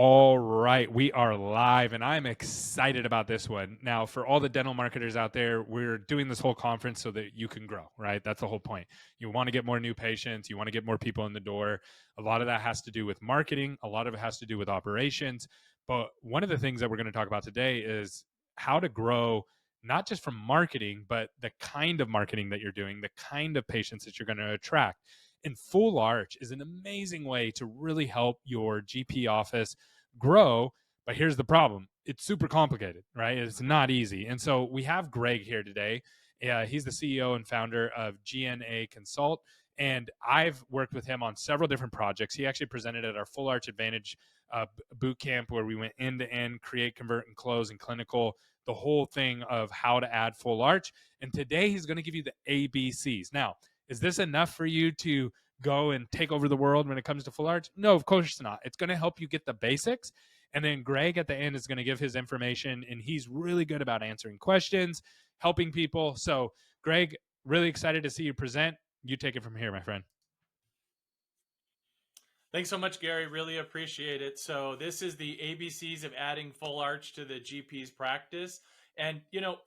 All right, we are live, and I'm excited about this one. Now, for all the dental marketers out there, we're doing this whole conference so that you can grow, right? That's the whole point. You want to get more new patients, you want to get more people in the door. A lot of that has to do with marketing, a lot of it has to do with operations. But one of the things that we're going to talk about today is how to grow not just from marketing, but the kind of marketing that you're doing, the kind of patients that you're going to attract. And Full Arch is an amazing way to really help your GP office grow. But here's the problem: it's super complicated, right? It's not easy. And so we have Greg here today. He's the CEO and founder of GNA Consult. And I've worked with him on several different projects. He actually presented at our Full Arch Advantage boot camp, where we went end to end, create, convert, and close, and clinical, the whole thing of how to add Full Arch. And today he's going to give you the ABCs. Now, is this enough for you to go and take over the world when it comes to Full Arch? No, of course not. It's going to help you get the basics. And then Greg at the end is going to give his information, and he's really good about answering questions, helping people. So, Greg, really excited to see you present. You take it from here, my friend. Thanks so much, Gary. Really appreciate it. So this is the ABCs of adding Full Arch to the GP's practice. And,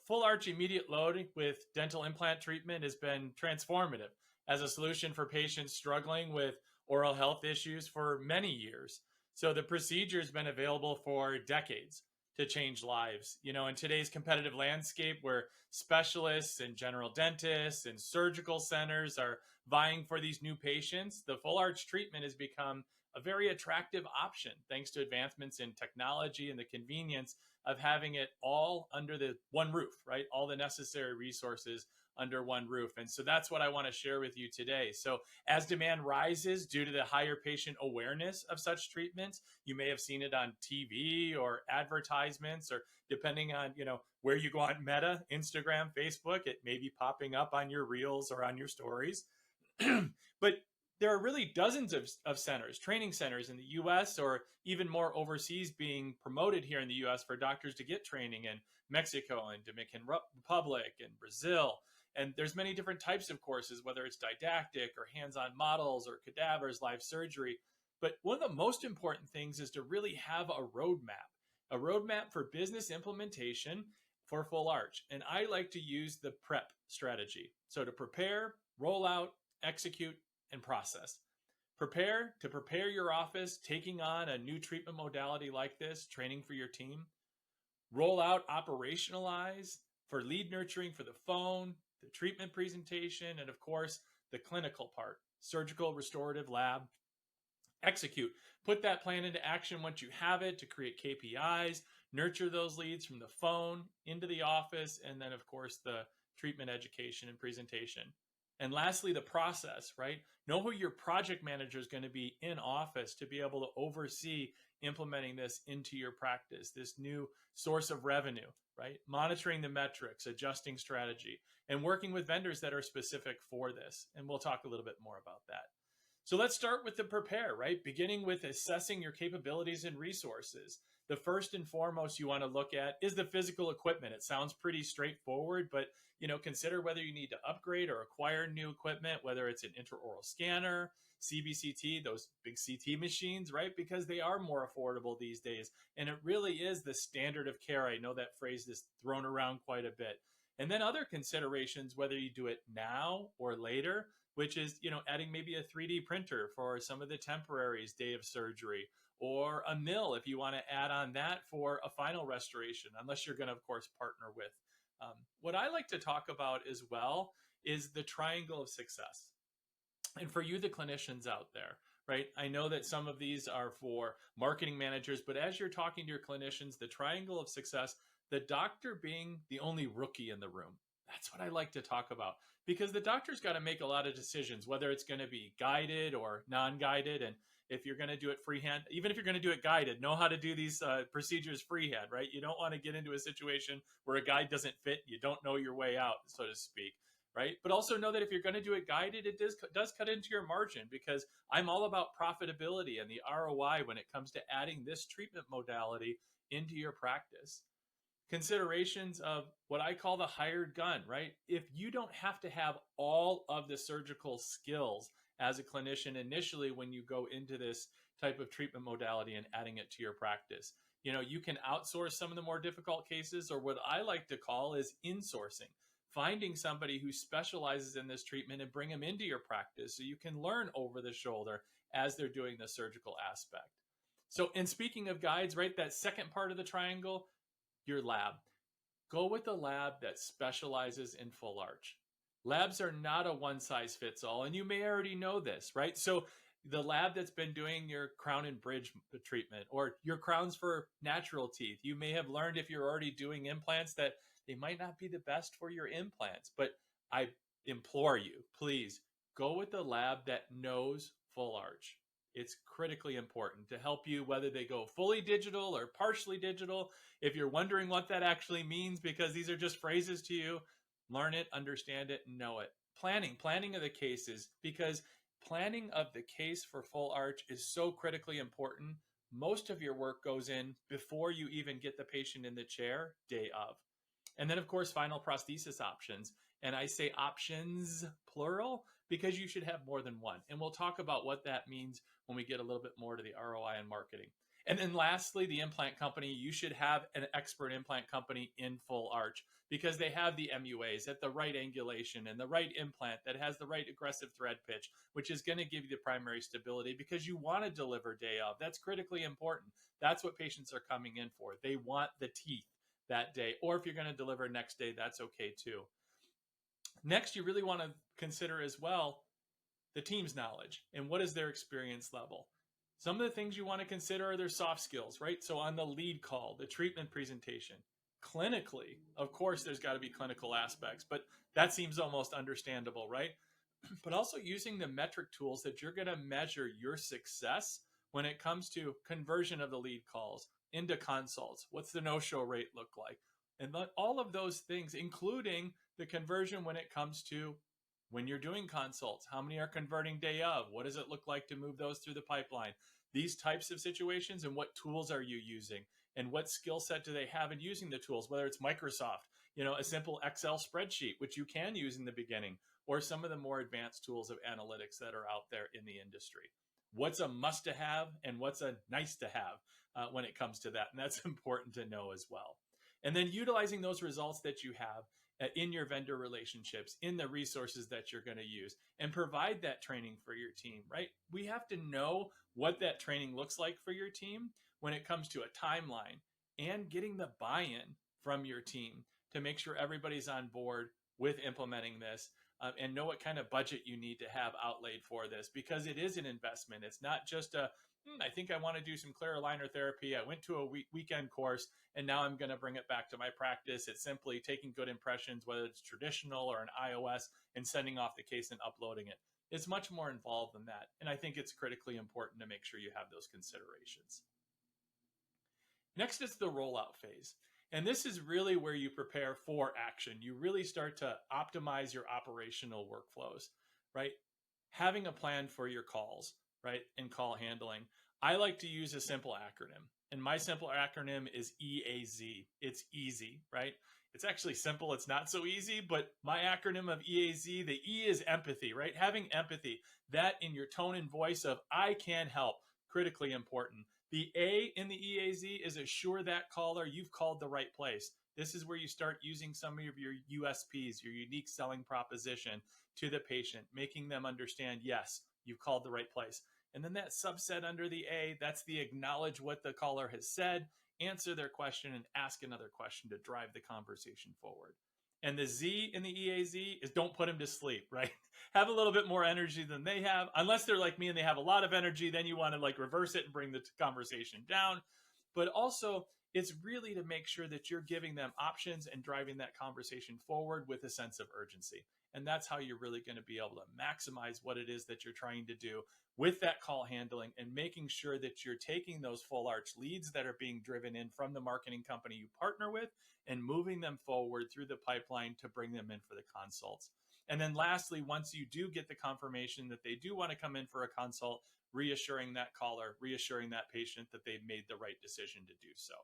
Full Arch immediate load with dental implant treatment has been transformative as a solution for patients struggling with oral health issues for many years. So the procedure has been available for decades to change lives. In today's competitive landscape where specialists and general dentists and surgical centers are vying for these new patients, the Full Arch treatment has become a very attractive option thanks to advancements in technology and the convenience of having it all under the one roof, right? All the necessary resources under one roof. And so that's what I want to share with you today. So as demand rises due to the higher patient awareness of such treatments, you may have seen it on TV or advertisements, or depending on, where you go on Meta, Instagram, Facebook, it may be popping up on your reels or on your stories. But there are really dozens of centers, training centers in the US, or even more overseas, being promoted here in the US for doctors to get training in Mexico and Dominican Republic and Brazil. And there's many different types of courses, whether it's didactic or hands-on models or cadavers, live surgery. But one of the most important things is to really have a roadmap for business implementation for Full Arch. And I like to use the PREP strategy. So to prepare, roll out, execute, and process. Prepare your office, taking on a new treatment modality like this, training for your team. Roll out, operationalize for lead nurturing for the phone, the treatment presentation, and of course, the clinical part, surgical, restorative, lab. Execute. Put that plan into action once you have it to create KPIs, nurture those leads from the phone into the office, and then, of course, the treatment education and presentation. And lastly, the process, right? Know who your project manager is going to be in office to be able to oversee implementing this into your practice, this new source of revenue, right? Monitoring the metrics, adjusting strategy, and working with vendors that are specific for this. And we'll talk a little bit more about that. So let's start with the prepare, right? Beginning with assessing your capabilities and resources. The first and foremost you want to look at is the physical equipment. It sounds pretty straightforward, but consider whether you need to upgrade or acquire new equipment, whether it's an intraoral scanner, CBCT, those big CT machines, right? Because they are more affordable these days. And it really is the standard of care. I know that phrase is thrown around quite a bit. And then other considerations, whether you do it now or later, which is, adding maybe a 3D printer for some of the temporaries day of surgery, or a mill if you want to add on that for a final restoration, unless you're going to, of course, partner with. What I like to talk about as well is the triangle of success. And for you, the clinicians out there, right? I know that some of these are for marketing managers, but as you're talking to your clinicians, the triangle of success, the doctor being the only rookie in the room. That's what I like to talk about, because the doctor's got to make a lot of decisions, whether it's going to be guided or non-guided. And if you're going to do it freehand, even if you're going to do it guided, know how to do these procedures freehand, right? You don't want to get into a situation where a guide doesn't fit. You don't know your way out, so to speak, right? But also know that if you're going to do it guided, it does cut into your margin, because I'm all about profitability and the ROI when it comes to adding this treatment modality into your practice. Considerations of what I call the hired gun, right? If you don't have to have all of the surgical skills as a clinician initially when you go into this type of treatment modality and adding it to your practice. You know, you can outsource some of the more difficult cases, or what I like to call is insourcing, finding somebody who specializes in this treatment and bring them into your practice so you can learn over the shoulder as they're doing the surgical aspect. So, and speaking of guides, right, that second part of the triangle, your lab. Go with a lab that specializes in full arch. Labs are not a one size fits all, and you may already know this, right? So, the lab that's been doing your crown and bridge treatment or your crowns for natural teeth, you may have learned if you're already doing implants that they might not be the best for your implants. But I implore you, please go with the lab that knows full arch. It's critically important to help you, whether they go fully digital or partially digital. If you're wondering what that actually means, because these are just phrases to you, learn it, understand it, know it. Planning of the cases, because planning of the case for full arch is so critically important. Most of your work goes in before you even get the patient in the chair, day of. And then, of course, final prosthesis options. And I say options plural because you should have more than one. And we'll talk about what that means when we get a little bit more to the ROI and marketing. And then lastly, the implant company. You should have an expert implant company in full arch because they have the MUAs at the right angulation and the right implant that has the right aggressive thread pitch, which is going to give you the primary stability because you want to deliver day of. That's critically important. That's what patients are coming in for. They want the teeth that day. Or if you're going to deliver next day, that's okay too. Next, you really want to consider as well the team's knowledge and what is their experience level. Some of the things you want to consider are their soft skills, right? So on the lead call, the treatment presentation, clinically, of course, there's got to be clinical aspects, but that seems almost understandable, right? But also using the metric tools that you're going to measure your success when it comes to conversion of the lead calls into consults. What's the no-show rate look like? And all of those things, including the conversion when it comes to when you're doing consults, how many are converting day of? What does it look like to move those through the pipeline? These types of situations, and what tools are you using? And what skill set do they have in using the tools? Whether it's Microsoft, you know, a simple Excel spreadsheet, which you can use in the beginning, or some of the more advanced tools of analytics that are out there in the industry. What's a must to have and what's a nice to have when it comes to that? And that's important to know as well. And then utilizing those results that you have in your vendor relationships, in the resources that you're going to use, and provide that training for your team, right? We have to know what that training looks like for your team when it comes to a timeline and getting the buy-in from your team to make sure everybody's on board with implementing this and know what kind of budget you need to have outlaid for this, because it is an investment. It's not just I think I want to do some clear aligner therapy. I went to a weekend course and now I'm going to bring it back to my practice. It's simply taking good impressions, whether it's traditional or an iOS, and sending off the case and uploading it. It's much more involved than that. And I think it's critically important to make sure you have those considerations. Next is the rollout phase. And this is really where you prepare for action. You really start to optimize your operational workflows, right? Having a plan for your calls, right? And call handling. I like to use a simple acronym. And my simple acronym is EAZ. It's easy, right? It's actually simple. It's not so easy, but my acronym of EAZ, the E is empathy, right? Having empathy, that in your tone and voice of I can help, critically important. The A in the EAZ is assure that caller you've called the right place. This is where you start using some of your USPs, your unique selling proposition to the patient, making them understand, yes, you've called the right place. And then that subset under the A, that's the acknowledge what the caller has said, answer their question, and ask another question to drive the conversation forward. And the Z in the EAZ is don't put them to sleep, right? Have a little bit more energy than they have. Unless they're like me and they have a lot of energy, then you want to like reverse it and bring the conversation down. But also, it's really to make sure that you're giving them options and driving that conversation forward with a sense of urgency. And that's how you're really going to be able to maximize what it is that you're trying to do with that call handling, and making sure that you're taking those full arch leads that are being driven in from the marketing company you partner with and moving them forward through the pipeline to bring them in for the consults. And then lastly, once you do get the confirmation that they do want to come in for a consult, reassuring that caller, reassuring that patient that they've made the right decision to do so.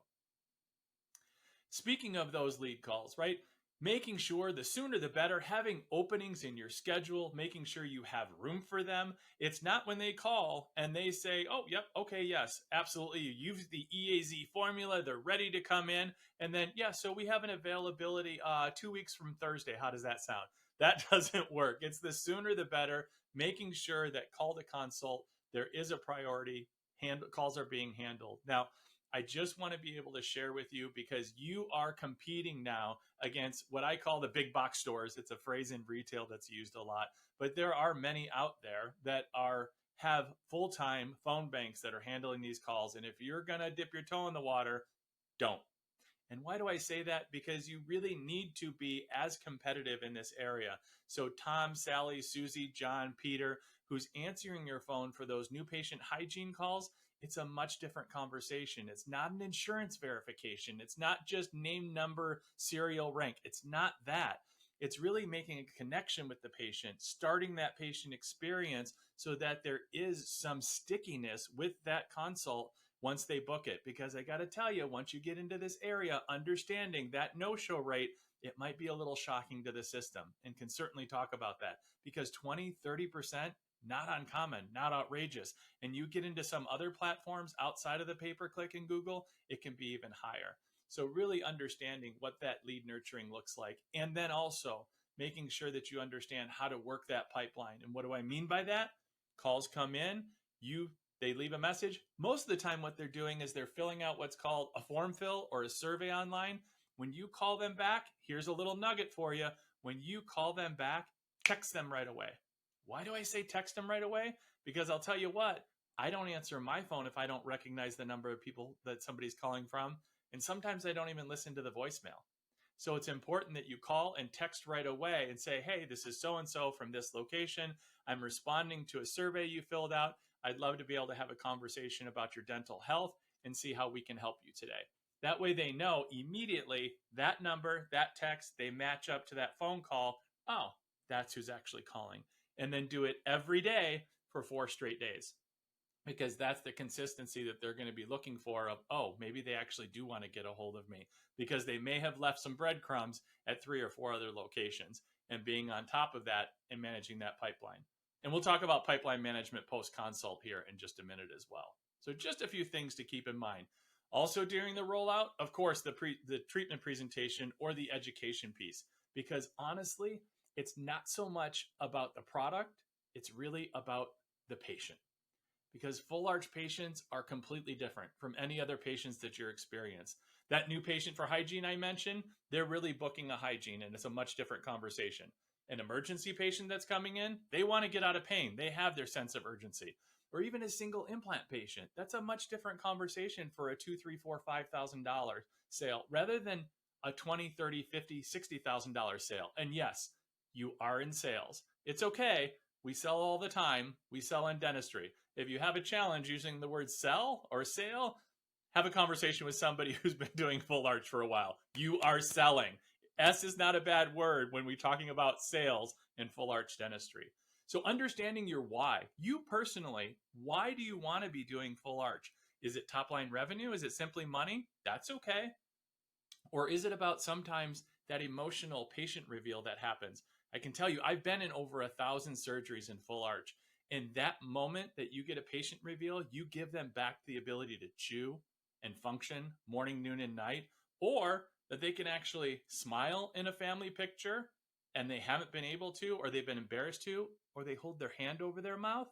Speaking of those lead calls, right? making sure the sooner the better, having openings in your schedule, making sure you have room for them. It's not when they call and they say, oh, yep, okay, yes, absolutely. You use the EAZ formula, they're ready to come in. And then, yeah, so we have an availability 2 weeks from Thursday. How does that sound? That doesn't work. It's the sooner the better, making sure that call to consult, there is a priority, calls are being handled. Now, I just want to be able to share with you because you are competing now against what I call the big box stores. It's a phrase in retail that's used a lot, but there are many out there that have full-time phone banks that are handling these calls. And if you're going to dip your toe in the water, don't. And why do I say that? Because you really need to be as competitive in this area. So Tom, Sally, Susie, John, Peter, who's answering your phone for those new patient hygiene calls, it's a much different conversation. It's not an insurance verification. It's not just name, number, serial rank. It's not that. It's really making a connection with the patient, starting that patient experience so that there is some stickiness with that consult once they book it. Because I got to tell you, once you get into this area, understanding that no-show rate, it might be a little shocking to the system, and can certainly talk about that, because 20-30%, not uncommon, not outrageous. And you get into some other platforms outside of the pay-per-click in Google, it can be even higher. So really understanding what that lead nurturing looks like, and then also making sure that you understand how to work that pipeline. And what do I mean by that? Calls come in, they leave a message. Most of the time what they're doing is they're filling out what's called a form fill or a survey online. When you call them back, here's a little nugget for you. When you call them back, text them right away. Why do I say text them right away? Because I'll tell you what, I don't answer my phone if I don't recognize the number of people that somebody's calling from. And sometimes I don't even listen to the voicemail. So it's important that you call and text right away and say, hey, this is so-and-so from this location. I'm responding to a survey you filled out. I'd love to be able to have a conversation about your dental health and see how we can help you today. That way they know immediately that number, that text, they match up to that phone call. Oh, that's who's actually calling. And then do it every day for 4 straight days, because that's the consistency that they're going to be looking for of, oh, maybe they actually do want to get a hold of me, because they may have left some breadcrumbs at 3 or 4 other locations, and being on top of that and managing that pipeline. And we'll talk about pipeline management post-consult here in just a minute as well. So just a few things to keep in mind. Also during the rollout, of course, the treatment presentation or the education piece, because honestly, it's not so much about the product, it's really about the patient. Because full arch patients are completely different from any other patients that you're experiencing. That new patient for hygiene I mentioned, they're really booking a hygiene, and it's a much different conversation. An emergency patient that's coming in, they want to get out of pain. They have their sense of urgency. Or even a single implant patient, that's a much different conversation for a $2, $3, $4, $5,000 sale rather than a $20, $30, $50, $60,000 sale. And yes, you are in sales. It's okay. We sell all the time. We sell in dentistry. If you have a challenge using the word sell or sale, have a conversation with somebody who's been doing full arch for a while. You are selling. S is not a bad word when we're talking about sales in full arch dentistry. So understanding your why. You personally, why do you want to be doing full arch? Is it top line revenue? Is it simply money? That's okay. Or is it about sometimes that emotional patient reveal that happens? I can tell you, I've been in over 1,000 surgeries in full arch. And that moment that you get a patient reveal, you give them back the ability to chew and function morning, noon, and night, or that they can actually smile in a family picture and they haven't been able to, or they've been embarrassed to, or they hold their hand over their mouth.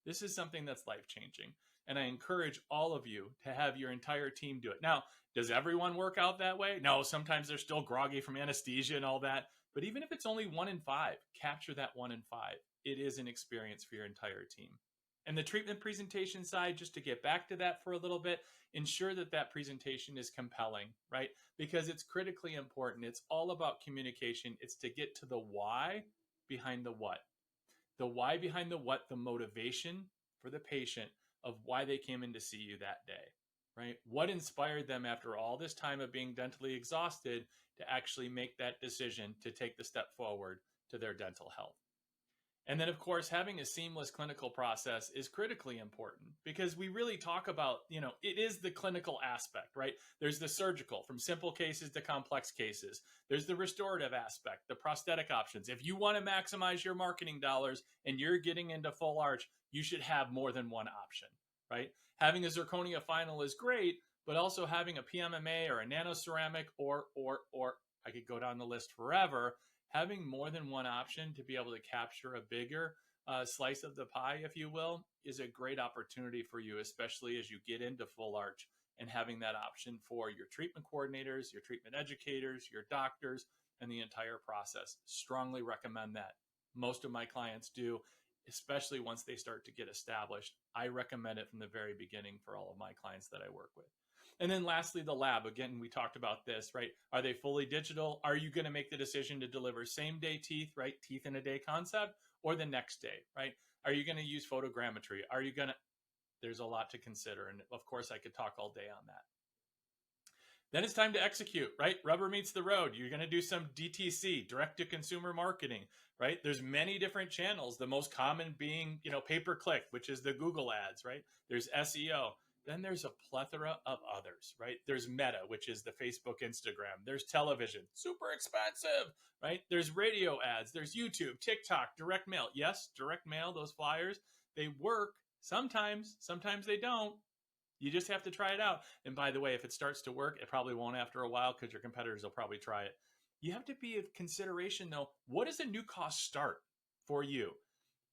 This is something that's life-changing. And I encourage all of you to have your entire team do it. Now, does everyone work out that way? No, sometimes they're still groggy from anesthesia and all that. But even if it's only 1 in 5, capture that 1 in 5. It is an experience for your entire team. And the treatment presentation side, just to get back to that for a little bit, ensure that that presentation is compelling, right? Because it's critically important. It's all about communication. It's to get to the why behind the what. The why behind the what, the motivation for the patient of why they came in to see you that day, right? What inspired them after all this time of being dentally exhausted to actually make that decision to take the step forward to their dental health? And then, of course, having a seamless clinical process is critically important because we really talk about, it is the clinical aspect, right? There's the surgical from simple cases to complex cases. There's the restorative aspect, the prosthetic options. If you want to maximize your marketing dollars and you're getting into full arch, you should have more than one option, right? Having a zirconia final is great, but also having a PMMA or a nanoceramic or I could go down the list forever, having more than one option to be able to capture a bigger slice of the pie, if you will, is a great opportunity for you, especially as you get into full arch, and having that option for your treatment coordinators, your treatment educators, your doctors, and the entire process. Strongly recommend that. Most of my clients do, especially once they start to get established. I recommend it from the very beginning for all of my clients that I work with. And then lastly, the lab. Again, we talked about this, right? Are they fully digital? Are you going to make the decision to deliver same day teeth, right? Teeth in a day concept, or the next day, right? Are you going to use photogrammetry? Are you going to, there's a lot to consider. And of course, I could talk all day on that. Then it's time to execute, right? Rubber meets the road. You're going to do some DTC, direct to consumer marketing, right? There's many different channels. The most common being, pay-per-click, which is the Google ads, right? There's SEO. Then there's a plethora of others, right? There's Meta, which is the Facebook, Instagram. There's television, super expensive, right? There's radio ads. There's YouTube, TikTok, direct mail. Yes, direct mail, those flyers, they work sometimes. Sometimes they don't. You just have to try it out. And by the way, if it starts to work, it probably won't after a while because your competitors will probably try it. You have to be of consideration, though. What does a new cost start for you?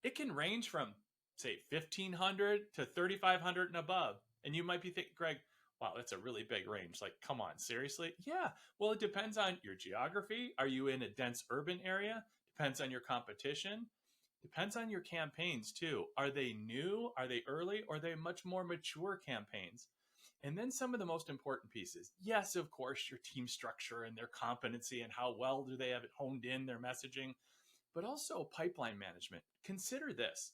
It can range from, say, $1,500 to $3,500 and above. And you might be thinking, Greg, wow, that's a really big range. Like, come on, seriously? Yeah. Well, it depends on your geography. Are you in a dense urban area? Depends on your competition. Depends on your campaigns too. Are they new? Are they early? Or are they much more mature campaigns? And then some of the most important pieces. Yes, of course, your team structure and their competency and how well do they have it honed in, their messaging, but also pipeline management. Consider this.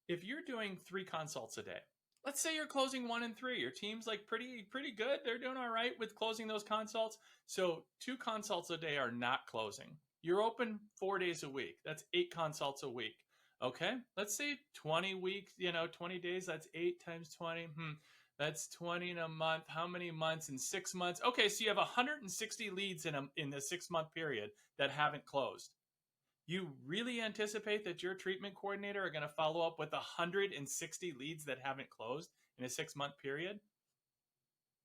If you're doing 3 consults a day, let's say you're closing 1 and 3, your team's like pretty good. They're doing all right with closing those consults. So 2 consults a day are not closing. You're open 4 days a week. That's 8 consults a week. Okay. Let's say 20 weeks, 20 days. That's 8 times 20. That's 20 in a month. How many months? In 6 months? Okay. So you have 160 leads in the 6-month period that haven't closed. You really anticipate that your treatment coordinator are going to follow up with 160 leads that haven't closed in a 6-month period?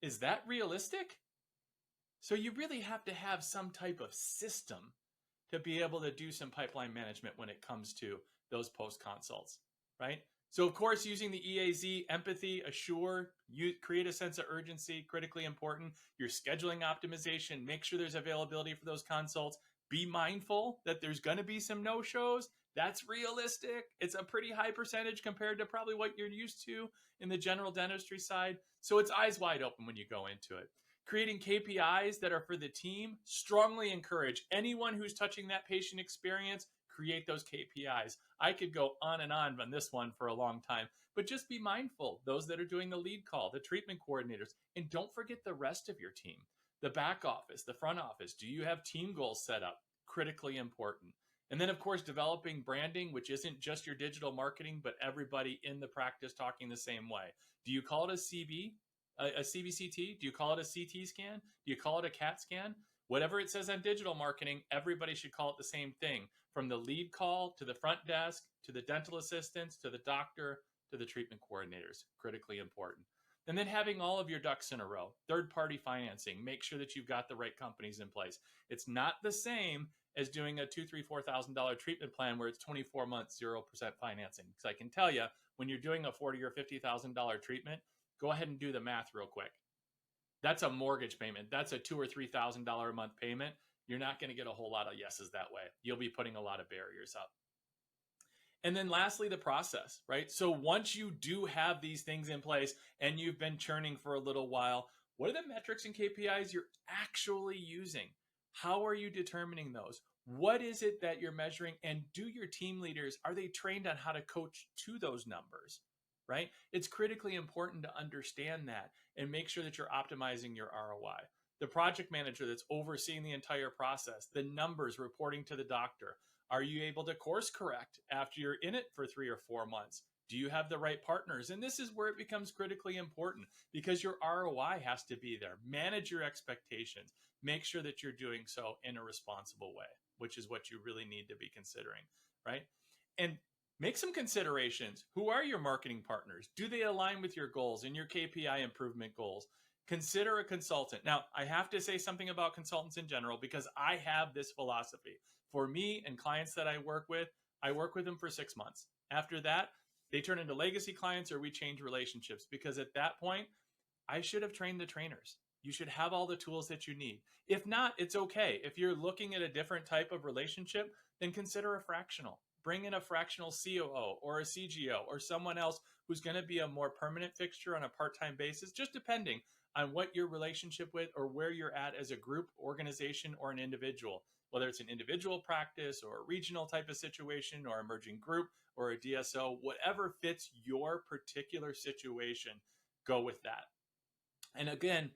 Is that realistic? So you really have to have some type of system to be able to do some pipeline management when it comes to those post consults, right? So of course, using the EAZ, empathy, assure, you create a sense of urgency, critically important. Your scheduling optimization, make sure there's availability for those consults. Be mindful that there's going to be some no-shows. That's realistic. It's a pretty high percentage compared to probably what you're used to in the general dentistry side. So it's eyes wide open when you go into it. Creating KPIs that are for the team, strongly encourage anyone who's touching that patient experience, create those KPIs. I could go on this one for a long time, but just be mindful, those that are doing the lead call, the treatment coordinators, and don't forget the rest of your team, the back office, the front office. Do you have team goals set up? Critically important. And then, of course, developing branding, which isn't just your digital marketing, but everybody in the practice talking the same way. Do you call it a CB? A CBCT? Do you call it a CT scan? Do you call it a CAT scan? Whatever it says on digital marketing, everybody should call it the same thing, from the lead call to the front desk, to the dental assistants, to the doctor, to the treatment coordinators. Critically important. And then having all of your ducks in a row. Third-party financing. Make sure that you've got the right companies in place. It's not the same as doing a $2,000, $3,000, $4,000 treatment plan where it's 24 months, 0% financing. Because I can tell you, when you're doing a $40,000 or $50,000 treatment, go ahead and do the math real quick. That's a mortgage payment. That's a $2,000 or $3,000 a month payment. You're not going to get a whole lot of yeses that way. You'll be putting a lot of barriers up. And then lastly, the process, right? So once you do have these things in place and you've been churning for a little while, what are the metrics and KPIs you're actually using? How are you determining those? What is it that you're measuring? And do your team leaders, are they trained on how to coach to those numbers, right? It's critically important to understand that and make sure that you're optimizing your ROI. The project manager that's overseeing the entire process, the numbers reporting to the doctor, Are you able to course correct after you're in it for 3 or 4 months? Do you have the right partners? And this is where it becomes critically important because your ROI has to be there. Manage your expectations. Make sure that you're doing so in a responsible way, which is what you really need to be considering, right? And make some considerations. Who are your marketing partners? Do they align with your goals and your KPI improvement goals? Consider a consultant. Now, I have to say something about consultants in general because I have this philosophy. For me and clients that I work with them for 6 months. After that, they turn into legacy clients or we change relationships because at that point, I should have trained the trainers. You should have all the tools that you need. If not, it's okay. If you're looking at a different type of relationship, then consider a fractional. Bring in a fractional COO or a CGO or someone else who's going to be a more permanent fixture on a part time basis, just depending on what your relationship with or where you're at as a group, organization, or an individual. Whether it's an individual practice or a regional type of situation or emerging group or a DSO, whatever fits your particular situation, go with that. And again,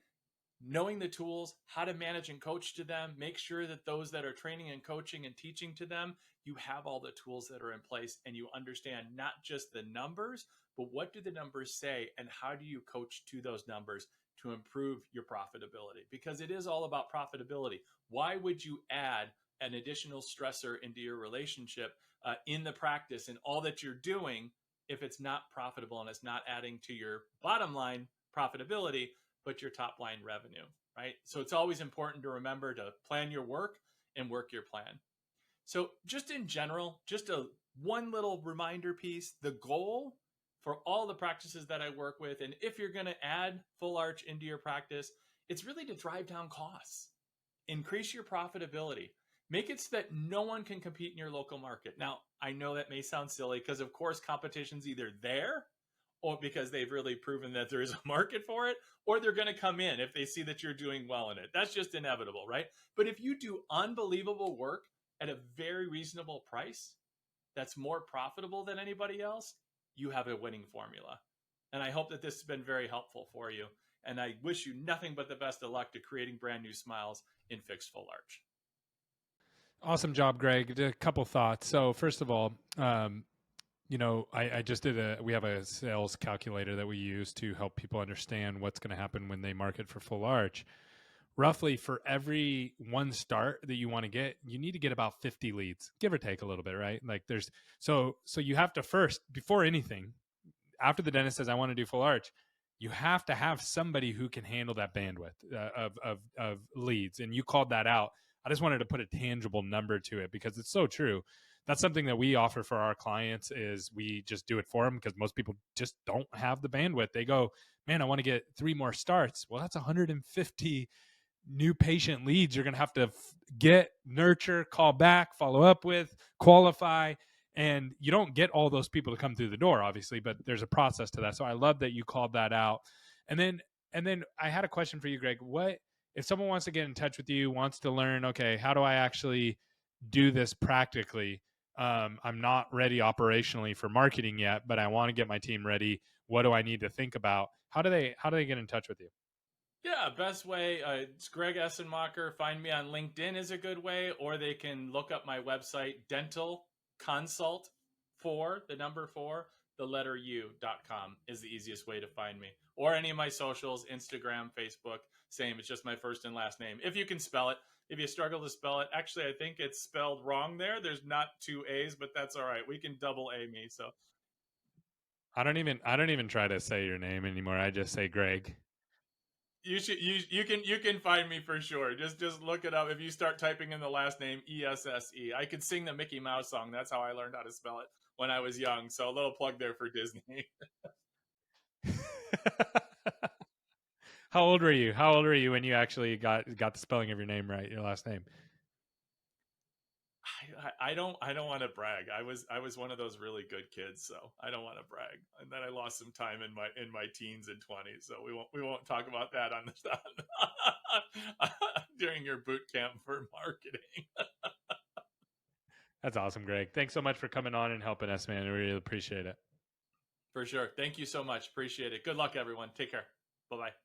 knowing the tools, how to manage and coach to them, make sure that those that are training and coaching and teaching to them, you have all the tools that are in place and you understand not just the numbers, but what do the numbers say and how do you coach to those numbers to improve your profitability? Because it is all about profitability. Why would you add an additional stressor into your relationship in the practice and all that you're doing if it's not profitable and it's not adding to your bottom line profitability, but your top line revenue, right? So it's always important to remember to plan your work and work your plan. So just in general, just a one little reminder piece, the goal for all the practices that I work with, and if you're going to add full arch into your practice, it's really to drive down costs, increase your profitability, make it so that no one can compete in your local market. Now, I know that may sound silly because of course competition's either there or because they've really proven that there is a market for it, or they're going to come in if they see that you're doing well in it. That's just inevitable, right? But if you do unbelievable work at a very reasonable price that's more profitable than anybody else, you have a winning formula. And I hope that this has been very helpful for you. And I wish you nothing but the best of luck to creating brand new smiles in fixed full arch. Awesome job, Greg. A couple thoughts. So first of all, I just we have a sales calculator that we use to help people understand what's going to happen when they market for full arch. Roughly for every one start that you want to get, you need to get about 50 leads, give or take a little bit, right? Like so you have to first, before anything, after the dentist says, I want to do full arch, you have to have somebody who can handle that bandwidth of leads. And you called that out. I just wanted to put a tangible number to it because it's so true. That's something that we offer for our clients is we just do it for them because most people just don't have the bandwidth. They go, man, I want to get 3 more starts. Well, that's 150 new patient leads you're going to have to get, nurture, call back, follow up with, qualify. And you don't get all those people to come through the door, obviously, but there's a process to that. So I love that you called that out. And then I had a question for you, Greg. What if someone wants to get in touch with you, wants to learn, okay, how do I actually do this practically? I'm not ready operationally for marketing yet, but I want to get my team ready. What do I need to think about? How do they get in touch with you? Yeah, best way, it's Greg Essenmacher. Find me on LinkedIn is a good way, or they can look up my website, dental consult for the number 4, the letter u.com is the easiest way to find me. Or any of my socials, Instagram, Facebook, same. It's just my first and last name. If you can spell it. If you struggle to spell it, actually, I think it's spelled wrong there. There's not 2 A's, but that's all right. We can double A me. So I don't even try to say your name anymore. I just say Greg. you can find me for sure. Just look it up. If you start typing in the last name ESSE, I could sing the Mickey Mouse song. That's how I learned how to spell it when I was young. So a little plug there for Disney. How old were you? How old were you when you actually got the spelling of your name right, your last name? I don't want to brag. I was one of those really good kids, so I don't want to brag. And then I lost some time in my teens and 20s, so we won't talk about that on the during your boot camp for marketing. That's awesome, Greg. Thanks so much for coming on and helping us, man. We really appreciate it. For sure. Thank you so much. Appreciate it. Good luck, everyone. Take care. Bye bye.